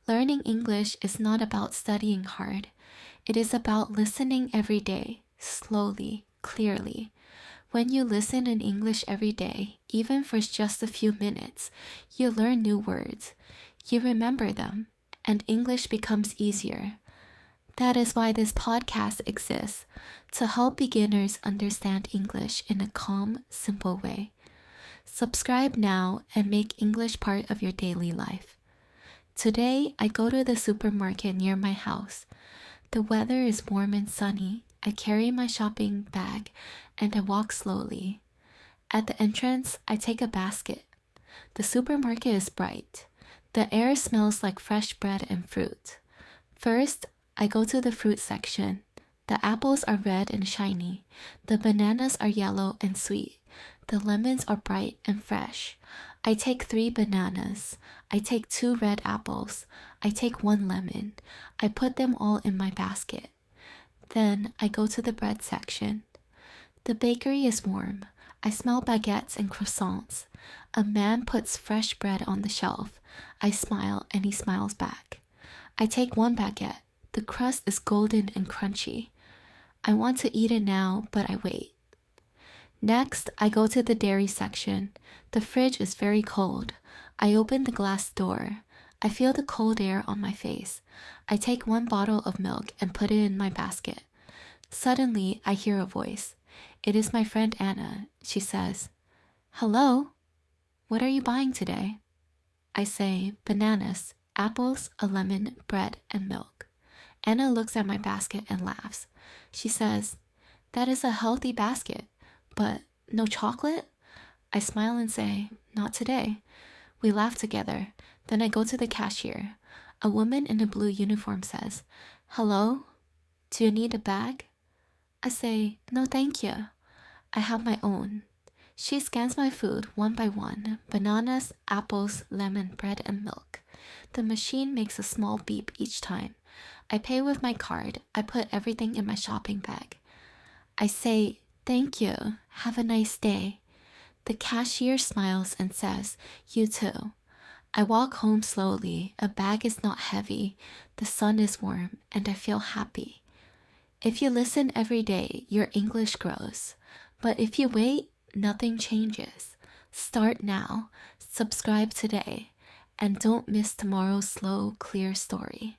Learning English is not about studying hard. It is about listening every day, slowly, clearly. When you listen in English every day, even for just a few minutes, you learn new words. You remember them, and English becomes easier. That is why this podcast exists, to help beginners understand English in a calm, simple way. Subscribe now and make English part of your daily life. Today, I go to the supermarket near my house. The weather is warm and sunny. I carry my shopping bag and I walk slowly. At the entrance, I take a basket. The supermarket is bright. The air smells like fresh bread and fruit. First, I go to the fruit section. The apples are red and shiny. The bananas are yellow and sweet. The lemons are bright and fresh. I take 3 bananas. I take 2 red apples. I take 1 lemon. I put them all in my basket. Then I go to the bread section. The bakery is warm. I smell baguettes and croissants. A man puts fresh bread on the shelf. I smile and he smiles back. I take 1 baguette. The crust is golden and crunchy. I want to eat it now, but I wait. Next, I go to the dairy section. The fridge is very cold. I open the glass door. I feel the cold air on my face. I take 1 bottle of milk and put it in my basket. Suddenly, I hear a voice. It is my friend Anna. She says, "Hello? What are you buying today?" I say, "Bananas, apples, a lemon, bread, and milk." Anna looks at my basket and laughs. She says, "That is a healthy basket. But no chocolate?" I smile and say, "Not today." We laugh together. Then I go to the cashier. A woman in a blue uniform says, "Hello? Do you need a bag?" I say, "No, thank you. I have my own." She scans my food one by one: bananas, apples, lemon, bread, and milk. The machine makes a small beep each time. I pay with my card. I put everything in my shopping bag. I say, "Thank you. Have a nice day." The cashier smiles and says, "You too." I walk home slowly. A bag is not heavy. The sun is warm and I feel happy. If you listen every day, your English grows. But if you wait, nothing changes. Start now. Subscribe today. And don't miss tomorrow's slow, clear story.